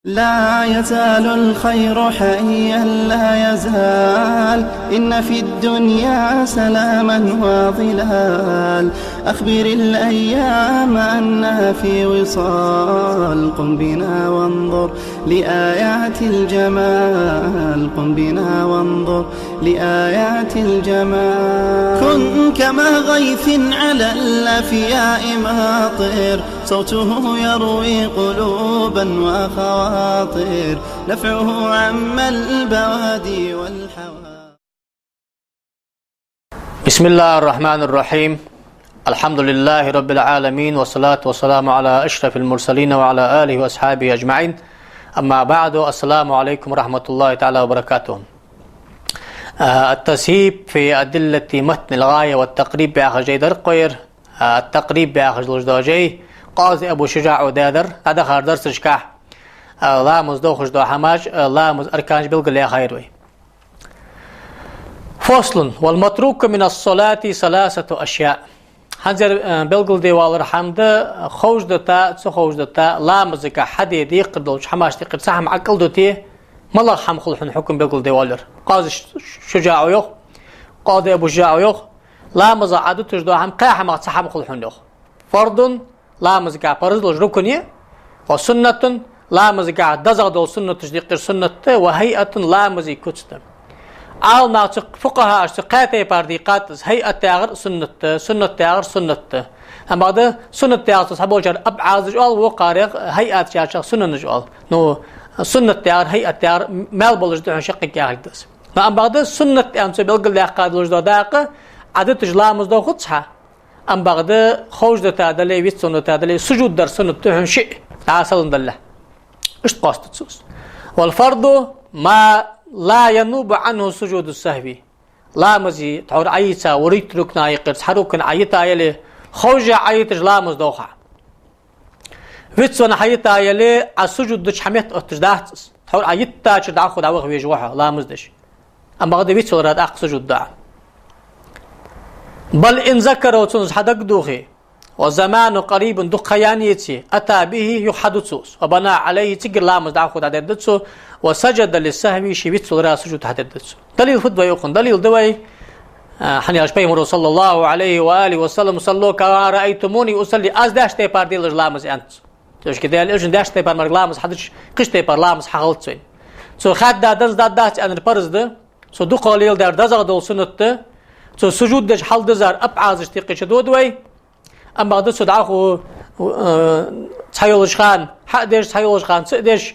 لا يزال الخير حيا لا يزال، إن في الدنيا سلاما وظلال. أخبر الأيام أنها في وصال، قم بنا وانظر لآيات الجمال، قم بنا وانظر لآيات الجمال. كن كما غيث على الأفياء ماطر، صوته يروي قلوبا وخواطر، نفعه عم البوادي والحوادي. بسم الله الرحمن الرحيم. الحمد لله رب العالمين، والصلاة والسلام على أشرف المرسلين وعلى آله وأصحابه أجمعين. أما بعد، السلام عليكم ورحمة الله تعالى وبركاته. التسهيب في أدلة متن الغاية والتقريب بآخر جيد القير. التقريب بآخر الجدوجي قاضي أبو شجاع ودادر هذا خير درس شكاح لامز دوخش دو حماج لامز أركانج بلغ لي خيروي. فصل: والمتروك من الصلاة ثلاثة أشياء. هنزر بلغ دي والرحمد خوش دتا خوش دتا لامز كا حدي دي قدلش حماش دي قد سحم عقل دوتي ملا حم خلحن حكم بلغ دي والر. قاضي شجاع يخ قاضي أبو شجاع يخ لامز عدو تجدو هم قاح ما سحم خلحن يخ. فرض لامز كا فرض ركنية، وسنة لامز كا دزغ دول سنة تجديق سنة، وهيئة لامز كتست. عال ناطق فقهاء اشتقاتي بارديقات هيئة تاغر سنة، سنة تاغر سنة. أما هذا سنة تاغر تصحبه جار أبعاد جوال وقارق هيئة جار سنة جوال. نو سنة تاغر هيئة تاغر مال بلجدو شقي كاغدس. أما هذا سنة أنت بلغ لاقاد لجدو داق عدد لامز دو خدسها. أم بعد خوش دتا دلي ويت سنة دلي سجود در سنة تهون شيء عسل دله إيش قاست تسوس. والفرض ما لا ينوب عنه سجود السهو. لا مزي تعور عيسى وريت ركنا يقرس حروكن عيتا يلي خوجة عيت لامز دوخا ويت سنة عيتا يلي السجود دش حميت أتجداتس تعور عيتا تجدع خد عوغ ويجوحا لامز دش. أم بعد ويت سنة راد سجود دع. بل إن ذكروا تنز حدق دوخي وزمان قريب دقيانيتي أتى به يحدثوس وبنى عليه تقر لامز دعوه عددتسو وسجد للسهو شبيت صدرا سجود حددتسو. دليل فدوى يقن دليل دوي حني أشبه صلى الله عليه وآله وسلم صلوا كما رأيتموني أصلي أز داشتي بار ديل لامز أنت توش كده الإرجن داشتي بار لامز حدش قشتي بار لامز حغلتسوين سو خد دادز دادات أن البرز ده سو دو قليل دار دزغ دول سنت سو سجود دج حل دزار أبعاز اشتيقش دودوي. أما بعد سدعه تحيولش خان حق ديش تحيولش خان سديش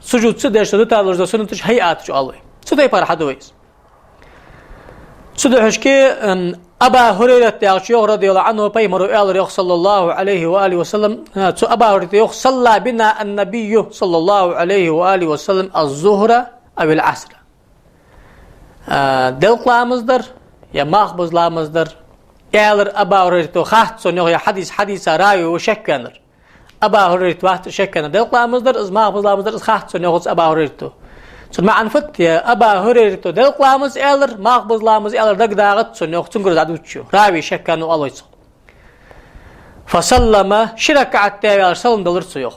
سجود سديش سدتا لرز سنتش هيئات جو الله سدي بار حدويس سدحش كي أبا هريرة يغشيوه رضي الله عنه بيمر آل صلى الله عليه وآله وسلم. أبا هريرة صلى بنا النبي صلى الله عليه وآله وسلم الظهر أو العصر. دلق لامزدر يا ماخبز لامزدر يالر أبا هريرة خاحت سنوه يا حديث راوي وشكنر أبا هريرة واحد شكنر دلق لامزدر إز ماخبز لامزدر إز خاحت سنوه أبا هريرة سن ما عنفت يا أبا هريرة دلق لامز يالر ماخبز لامز يالر دق داغت سنوه تنقر عدوتشو راوي شكنو الله يصل. فسلم شرك عالتابع سلم دلر سيوخ.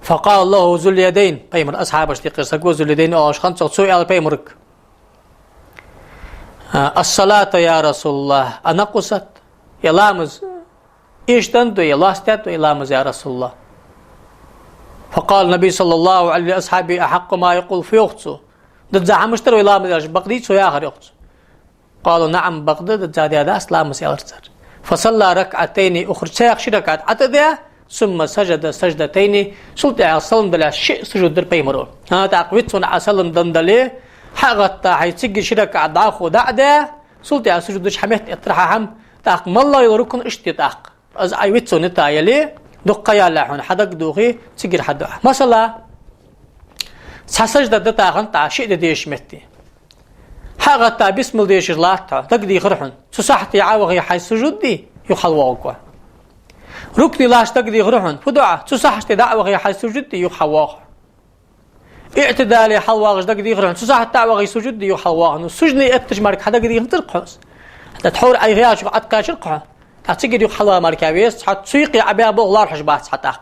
فقال الله ذو اليدين بيمر أصحاب اشتقر سقو ذو اليدين أوش خمسة سوء يالر بيمرك الصلاة يا رسول الله أنا قصت يا لامز إيش تنتو يا لاستاتو يا لامز يا رسول الله. فقال النبي صلى الله عليه أصحابي أحق ما يقول في أختو دتزع مشتري يا لامز يا بقديت يا آخر أختو. قالوا نعم بقدد دتزع يا داس لامز يا أرسل. فصلى ركعتين أخرى شيخ شركات عتدها ثم سجد سجدتين سلطة عصلن دلا شيء سجود در بيمرو هذا تعقويت عصلن دندلي حقتا حيتسجل شركة عداخو دعدا سلطة عسجدش حميت اطرحهم تاق مالله يلركن اشتتاق از ايوتسو نتا يلي دقيا لاحون حدق دوغي تسجل حدو مثلا سجدة دتاغن تا شيء ديش متي حقتا بسم الله ديش لاتا تقدي خرحن سصحتي عاوغي حي سجود دي يخلوقوا ركني لاش تقدي خرحن فدعا سصحتي دعوغي حي سجود دي يخواق اعتدالي حلواغش دق دي غرون ساعه تعوغي سجود دي حلواغ سجني اتجمرك حدا دي ترقص تحور اي غياش قد كاشرقه تاتيجي حلوا مركبيس حتسيقي عبا بغلار حجبات حتاق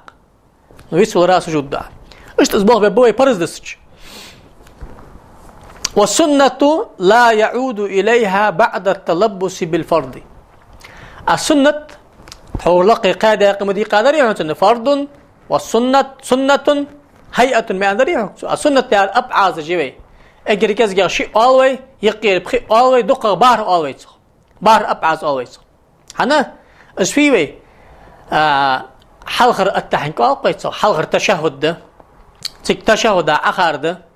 ويسول راس جدا اشتز بوغ بوي برز دسج. والسنة لا يعود إليها بعد التلبس بالفرض. السنة هو لقي قاعدة قمدي قادر يعني فرض والسنة سنة هيئة ما أدري. السنة تاع أبعاد جوي أجري كذا شيء always يقير بخي always دقة بار always بار أبعاد always. هنا إيش فيه حلقة التحنك always حلقة تشهد ده تشهد آخر ده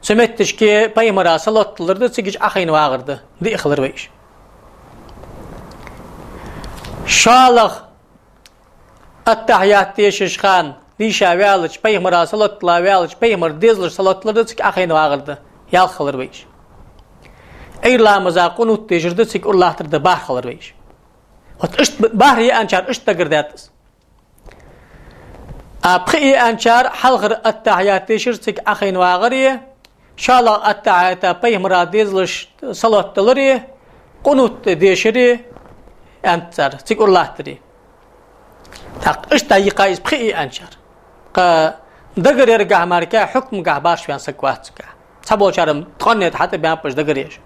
سمعتش كي بيمرا صلاة لرده تيجي أخين واغرده دي إخلر بيش شالخ التحيات تيشش خان دي شاوالش بيمرا صلاة لاوالش بيمر ديزلش صلاة لرده تيجي أخين واغرده يال خلر بيش أي لا مزاقونو تيجرده تيجي الله ترده بار خلر بيش وتشت بار هي أنشار اشت تقرداتس أبخي أنشار حلغر التحيات تيشش تيجي أخين واغريه شالا التعاتا بيمرا ديزلش صلاة تلري قنوت ديشري أنتر تقول الله تري تاق إشتا يقايز بخي أنشر قا دقر يرقع ماركا حكم قع باش فيان سكواتك تبو شارم تقنيت حتى بيان باش دقر يش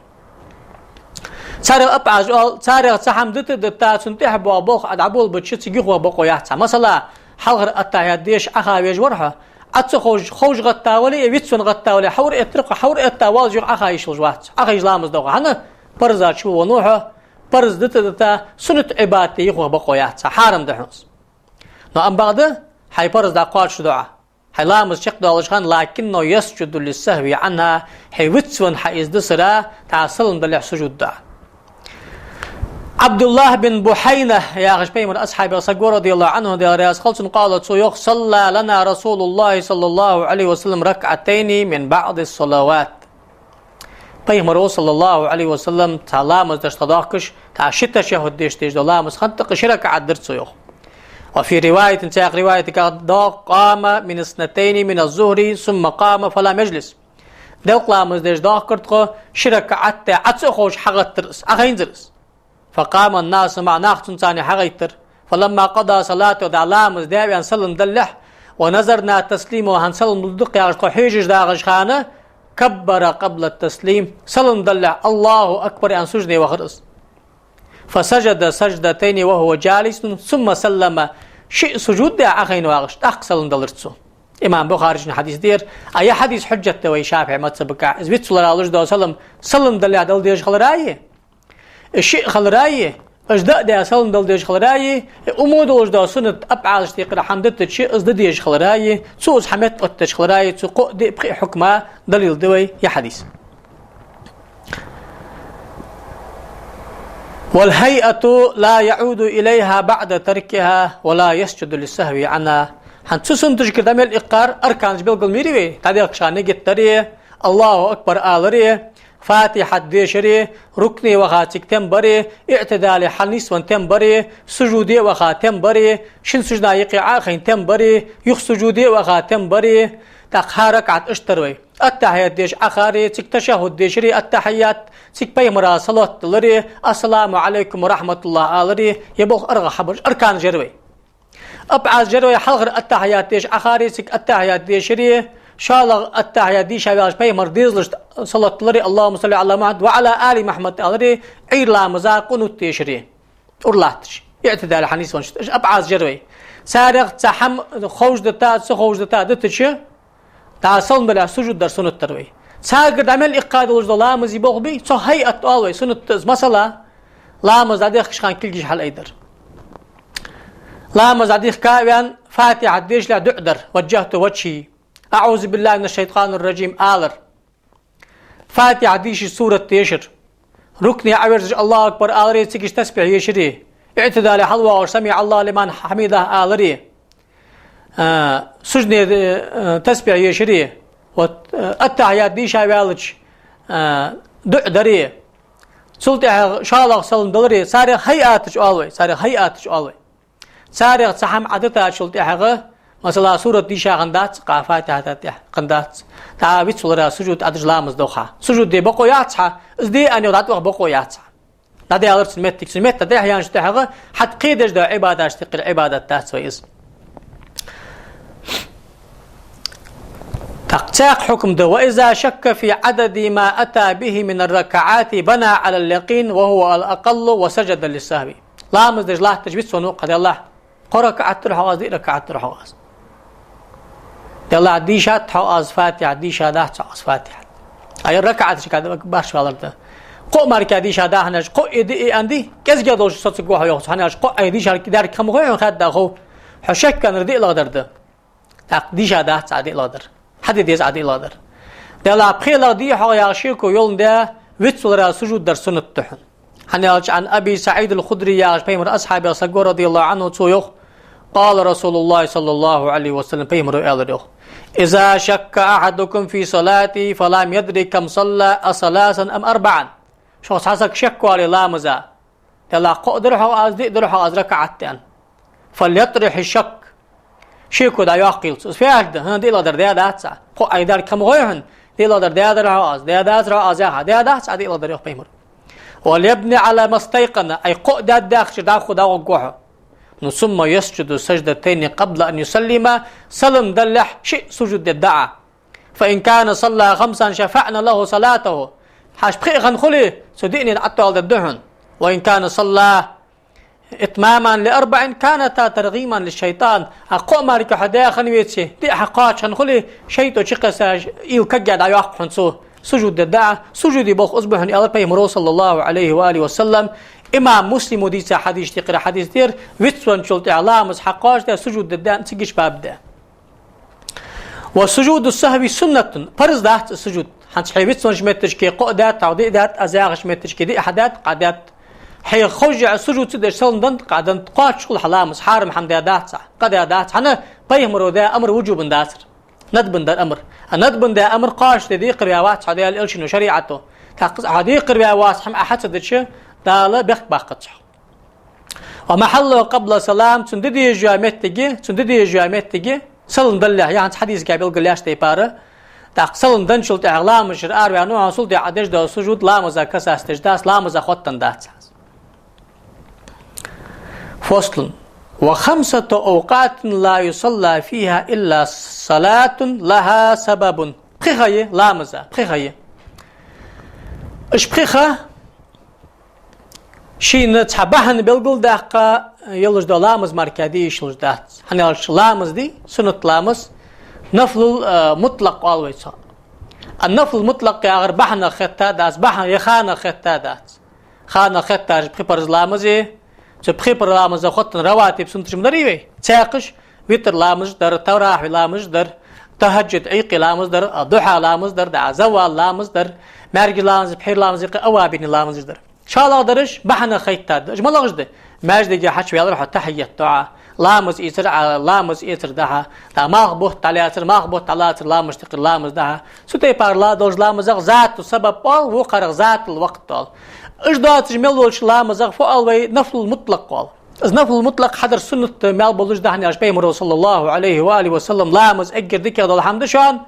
ساري أبعاج ساري تسحم دتا سنتيح بوا بوخ أدعبول بتشت يقوى بقو يحتا مثلا حلغر التعيات ديش أخا بيجورها أتسو خوش غطاولي يبيتسون غطاولي حور اترق حور اتاوال جو أخا يشلجوات أخا يجلامز دوغا هنا برزات شو ونوحه برز دتا سنة عبادتي يقوى بقويات حارم دحنس نو أم بعد حي برز دا قال شو دعا حي لامز شق دالشخان لكنه يسجد للسهو عنها حي ويتسون حي ازدسرا تعصلن دلع سجود دعا عبد الله بن بحينة يا غشبي من أصحاب الصقور رضي الله عنه دي رياض خلص قالت سيوخ صلى لنا رسول الله صلى الله عليه وسلم ركعتين من بعض الصلوات بيمرو صلى الله عليه وسلم تعلامز دشتداكش تعشت شهود ديش دلامز خنتق شرك عدرت سيوخ وفي رواية تنساق رواية قام من اثنتين من الظهر ثم قام فلا مجلس دوق لامز ديش داكرت شرك عدت عدسخوش حغت ترس أخين زرس فقام الناس مع ناخت ثاني حغيتر فلما قضى صلاته دعلامز داوي هنسلم دلح ونظرنا تسليمه وهنسلم دلدق يا حيجج داغش خانه كبر قبل التسليم سلم دلح الله أكبر أن سجده وخرس فسجد سجدتين وهو جالس ثم سلم شيء سجود دا أخين واغش أقسلم دلرتسو إمام بخاري حديث دير أي حديث حجة ويشافع ما تسبقع إذ بيت صلى الله عليه وسلم سلم دلح دل ديش خلرايه الشيء خلرايه أجداء دا سلم دل ديش خلرايه أمود أجداء سنة أبعاد تيقر حمدت الشيء أزد ديش خلرايه سوز حمد أتش خلرايه تقو دي بقي حكمة دليل دوي يا حديث والهيئة لا يعود إليها بعد تركها ولا يسجد للسهو عنها هنتسن تشكر دم الإقرار أركان جبل قلميري تعديق شاني جتريه الله أكبر آلريه فاتحة ديشري ركني وخاتك تنبري اعتدال حنيس وانتنبري سجودي وخاتنبري شن سجدا يقع آخين تنبري يخ سجودي وخاتنبري تقهارك عد اشتروي التحيات ديش أخاري تك تشهد ديشري التحيات تك بيمرا صلاة لري السلام عليكم ورحمة الله آلري يبوخ أرغى حبر أركان جروي أبعاد جروي حلغر التحيات ديش أخاري تك التحيات ديشري شالغ التحيات دي شاباش بيمر ديزلش صلاة لري اللهم صل على محمد وعلى آل محمد آلري عير لا مزاقون التيشري أرلاتش اعتدال حنيس ونشت أبعاد جروي سارغ تحم خوش دتا سخوش دتا دتش تعصل بلا سجود در سنة تروي ساقر عمل إقاد وجد الله مزي بوغ بي سو هيئة أولوي سنة مثلا لا مزاديخ شخان كل حل أيدر لا مزاديخ كاوان فاتحة ديش لا دعدر وجهت وجهي أعوذ بالله من الشيطان الرجيم آلر فاتحة ديش سورة تيشر ركني عورج الله أكبر آلري تسكش تسبح يشري اعتدال حلوة وسمع الله لمن حميده آلري سجني تسبح يشري والتحيات دي شاوالج دعدري سلطة شالغ سلم دلري ساري هيئاتش أولوي ساري سحم عدتها سلطة مثلا سورة دي شاغندات قافات قندات تعبيت سورة سجود أدج لامز دوخا سجود دي بقو ياتها ازدي أن يودات بقو ياتها نادي ألر سميت تدي أحيان شتحغ حد قيدش دو عبادة اشتقل عبادة تاسوي اسم تقتاق حكم ده. وإذا شك في عدد ما أتى به من الركعات بنى على اليقين وهو الأقل وسجد للسهو. لامز دج الله تجبيد سونو قد الله قركعت الحواز دي ركعت الحواز يلا دي شات حواز فاتحة دي شادات حواز فاتحة أي ركعت شكاد باش والله قو ماركا دي شادا هناش قو إدي عندي كيس جدوش صوت جوه يوص هناش قو أيدي شارك دار كم غير خد داخو حشك كان ردي لقدر ده دي شادا عادي لقدر حد ديز عادي لقدر يلا بخير دي حيا شيكو يوم ده ويتسول سجود در سنة تحن هناش عن أبي سعيد الخدري يا بيمر أصحاب سجور رضي الله عنه تويخ قال رسول الله صلى الله عليه وسلم بيمر ألريخ إذا شك أحدكم في صلاتي فلم يدري كم صلى أثلاثا أم أربعا شو حسك شكوا على لامزا يلا قدر حواز دي قدر حواز ركعتين فليطرح الشك شيكو دا يعقل في هذا هنا دي لادر دي دات سا قو ايدار كم غيرن دي لادر دي دار حواز دي دات راز يا دي دات سا دي لادر يخ بيمر وليبني على ما استيقن اي قو دا داخل دا خدا وقوح ثم يسجد سجدتين قبل ان يسلم سلم دلح شيء سجود الدعاء فان كان صلى خمسا شفعنا له صلاته حاش بخي غنخلي صدقني العطوا على الدهن وإن كان صلى إتماما لأربع كانت ترغيما للشيطان أقوى مارك حدا خنويتسي دي حقاش خنخلي شيطو شقسا إيو كجاد عيوق حنسو سجود الدعاء سجود بوخ أصبحن إلى بيمرو صلى الله عليه وآله وسلم إمام مسلم ديسا حديث تقرأ حديث دير ويتسوان شلط إعلامز حقاش دا سجود الدعاء تقش باب ده وسجود السهو سنة فرز ده السجود حنت حيبت سونج متش كي قعدات تعودي دات ازاغش متش كي دي احدات قعدات حي خرج السجود تدش سلندن قعدن قاش كل حلامس حارم حمد دات قد دات حنا بيمرو ده امر وجوب داسر ندبن ده امر ندبن ده امر قاش دي قرياوات عادي الشنو شريعته تقص عادي قرياوات حم احد دش دال بخ باقص ومحله قبل سلام تنددي جامتتي سلندن يعني حديث قبل قلاش تيباره تقصلن دنشلت اعلام شرار وانو حصل دي عدش ده سجود لامزا كساستش داس لامزا خطن دات فصل وخمسة أوقات لا يصلى فيها إلا صلاة لها سبب بخيخة لامزا بخيخة إش بخيخة شي نتحبهن بالقل داقة يلج ده لامز مركاديش يلج دات هنالش لامز دي سنة لامز نفل مطلق always النفل المطلق يا غير بحنا خطة داس بحنا يخانا خطة داس خانا خطة بخبر لامزي بخبر لامز خطن رواتب سنتش مدريوي تاقش ويتر لامز در توراح لامز در تهجد عيقي لامز در ضحى لامز در زوال لامز در مرج لامز بحير لامز اوابين لامز در شاء درش بحنا خطة اجمل لغجده ماجد حش ويلا تحية دعاء لامز إيتر على لامز إيتر ده تا مغبوط على إيتر مغبوط على إيتر لامز تقل لامز ده سوتي بارلا دوج لامز ذات السبب قال وقرق ذات الوقت قال إيش ده تجملوش لامز فوق وي نفل المطلق قال إذ نفل المطلق حضر سنة مال بلوش ده هني بيمر صلى الله عليه وآله وسلم لامز أجر ذكر ده الحمد شان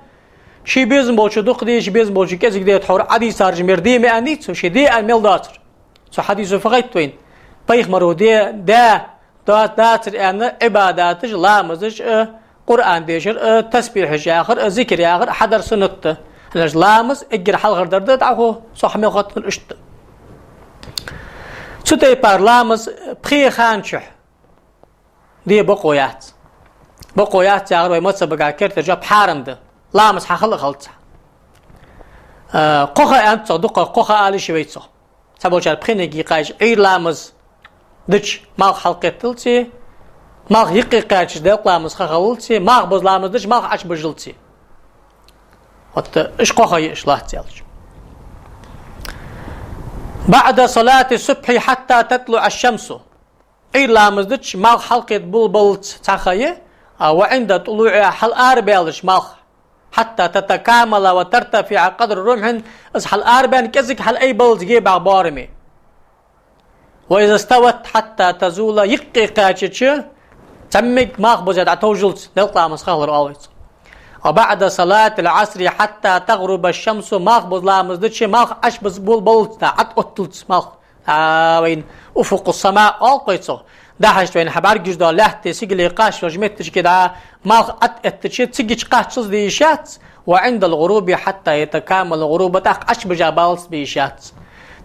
شي بيزم بولش دقدي شي بيزم بولش كذا كده تحور عدي صار جمردي ما أنيت سو شي دي الميل داتر سو حديث فقيت وين بيخمروا ده داتر أن عباداتش لامزش قرآن ديشر تسبيح جاخر ذكر جاخر حضر سنة لج لامز اجر حلقر درد تعخو صح مي خط الاشت سوتي بار لامز بخي خانشح دي بقويات جاخر وي متصبقا كرت جاب حارم ده لامز حخل خلص قخا انت صدق قخا علي شويتسو سبوشال بخيني قايش عير لامز دش مال حلقتلتي مال يقي قاش دق لامز خلتي مال بز لامز دش مال عش بجلتي وقت ايش قخي اصلاح تيالج بعد صلاة الصبح حتى تطلع الشمس اي لامز دش مال حلقة بلبلت تخيي وعند طلوع حل اربيلش مال حتى تتكامل وترتفع قدر رمح از حل اربان كزك حل اي بلز جيب عبارمي وإذا استوت حتى تزول يقي قاتش تمك ماخبوزات عتوجلت نلقى مسخالر أويس وبعد صلاة العصر حتى تغرب الشمس ماخبوز لا مزدتش ماخ أشبز بول بولت عت أتلت ماخ وين أفق السماء ألقيته داحش وين حبار جدا لحت سجل قاش وجمتش كده ما اتش تسجل قاش ديشات وعند الغروب حتى يتكامل الغروب تاق اش بجابالس بيشات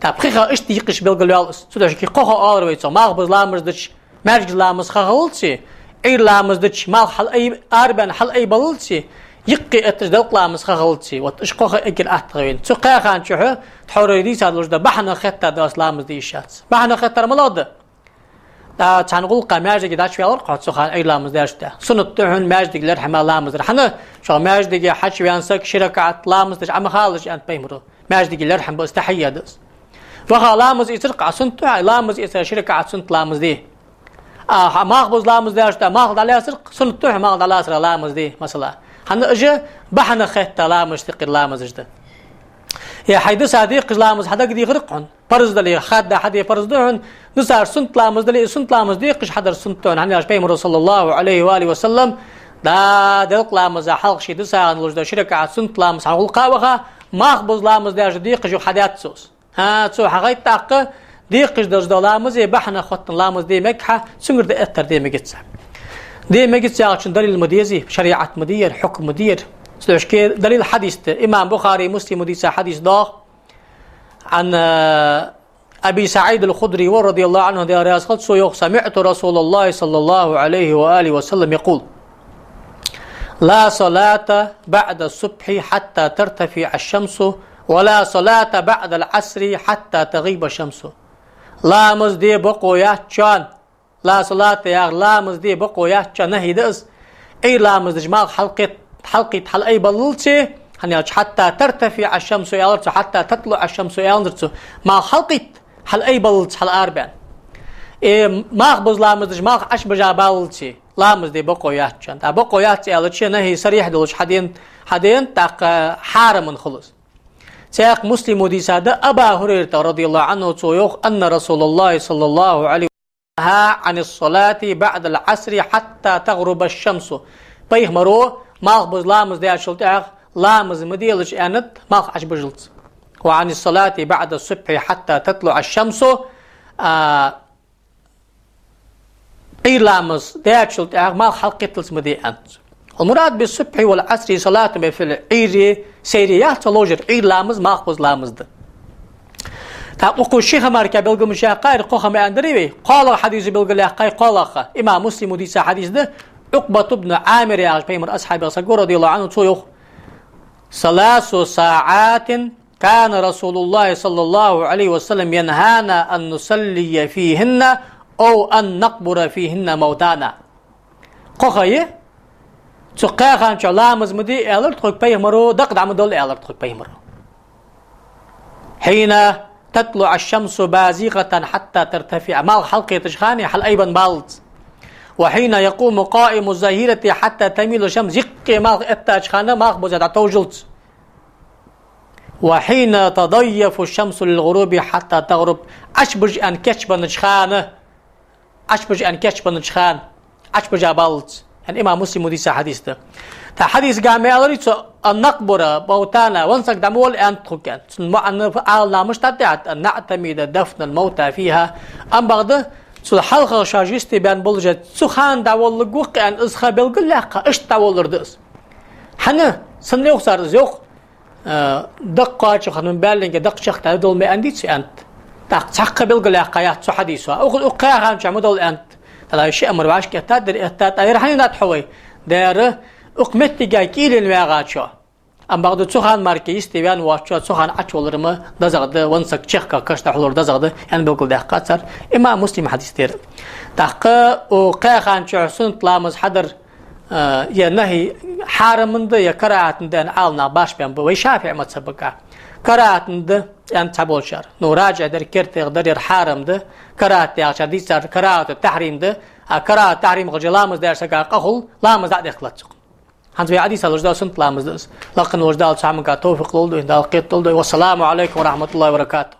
تابخيخه اش تيقش بالغلالس سوداش كي قوه اوريتو ما بزلامز دش مرج لامز خالتي اي لامز دش مال حل اي اربن حل اي بلتي يقي اتجدق لامز خالتي وتش قوه اكل اتغين تقا خان شو تحوريدي سادلوش ده بحنا خطه داس لامز ديشات بحنا خطه ملود دا تنقول قماج كده شويه ورقه سخان اي لامز داشته سنتهن ماجدك لرحمه لامز رحنا شو ماجدك حش وينسك شركه لامز دش عم خالش انت بيمرو ماجدك لرحم بس تحيه دس فخلامز يترقع سنتو لامز يسر شركه سنت لامز دي ماخبز لامز داشته ماخذ على سرق سنتو ماخذ على سر لامز دي مثلا حنا اجى بحنا خطه لامز تقي لامز جده يا حيد صديق لامز حدا قد يغرقون فرز دلي خد حدا فرز دهن نصار سنت لامز دلي سنت لامز دي قش حدا سنتون عن بيغمبر صلى الله عليه واله وسلم دا دلق لامز حلق شي دسا نلوج دا شركه سنت لامز حلق قاوخه ماخبز لامز داش دي قش حدات سوس ها تو حقيت تاق دي قش دز لامز بحنا خط لامز دي مكحه سنگر دي اتر دي مگتس دي مگتس عشان دليل مديزي شريعه مدير حكم مدير سلوش كي دليل حديث امام بخاري مسلم وديس حديث ضاغ عن ابي سعيد الخدري رضي الله عنه دار سمعت رسول الله صلى الله عليه واله وسلم يقول لا صلاة بعد الصبح حتى ترتفع الشمس ولا صلاة بعد العصر حتى تغيب الشمس لا مزدي بقويات شان لا صلاة يا لا مزدي بقويات شان نهيدس اي لا مزدجمال حلقة اي بللتي حتى ترتفع الشمس يالرتو حتى تطلع الشمس يالرتو ما حلقة حل اي بللت حل اربع ما خبز لا مزدج ما اش بجا بللتي لا مزدي بقويات شان تا بقويات يالرتو نهي صريح دولش حدين تاق حارم خلص سياق مسلم وديسادة أبا هريرة رضي الله عنه تويوخ أن رسول الله صلى الله عليه وسلم نهى عن الصلاة بعد العصر حتى تغرب الشمس بيهمرو ماخبز لامز دي أشلت لامز مديلش أنت ماخ أش بجلت وعن الصلاة بعد الصبح حتى تطلع الشمس أي لامز دي أشلت ماخ حلقت مدي أنت المراد بالصبح والعصر صلاة بفعل عيري سيريات تلوجر عير لامز ماخبز لامز ده تقول الشيخ ماركا بلغم الشيخ قوخ ما أندريبي قال حديث بلغ الحقاي قال إمام مسلم وديس حديث ده عقبة بن عامر يا بيمر أصحاب الصقور رضي الله عنه تويخ 3 ساعات كان رسول الله صلى الله عليه وسلم ينهانا أن نصلي فيهن أو أن نقبر فيهن موتانا قوخيه تقاخان لامز مدي ألر تخوك بيمرو دقد عمدول ألر تخوك بيمرو حين تطلع الشمس بازغة حتى ترتفع مال حلقة تشخاني حل أيضا بالت وحين يقوم قائم الظهيرة حتى تميل الشمس يقي مال التشخانة مال بزاد توجلت وحين تضيف الشمس للغروب حتى تغرب أشبج أن كشبن تشخانة أشبج أن كشبن تشخان أشبج بالت يعني إمام مسلم وديس حديث ده حديث قام يالريتو النقبرة بوتانا وانسك دمول أن تخكن أن فعلنا مش تدعت أن نعتمد دفن الموتى فيها أم بعد سو حلقة شاجستي بان بلجت سخان داول لقوق أن إسخا بلقل لقا إش داول لردس حنا سنليوخ صار زيوخ دقا شخن من بالنك دق شخ تدول ما أنديتي أنت تحق بلقل لقا ياتسو حديثها أقاها هانش عمدول أنت هذا شيء أمر باش كتادر أتاد رحني نتحوي دار أقمتي جاي كيل المعاجشة أم بعد سخان ماركي استيان واتشوا سخان أشول رما دزغد وانسك شخ كشت حلور دزغد يعني بقول ده قصر إما مسلم حديث تير تحقق وقاخان شعسون لامز حدر ينهي حارم من ده يكرات ندان عالنا باش بيان بوي شافع ما تسبقه كرات ند أن تبول شر نراجع در كرت يقدر حارم ده كرات يا شديد صار كرات التحريم ده كرات تحريم غجلامز در سكا قخل لامز عاد يخلص هنزوي عادي سالوجدا سنت لامز لكن وجدال سامك توفيق لولدو إن والسلام عليكم ورحمة الله وبركاته.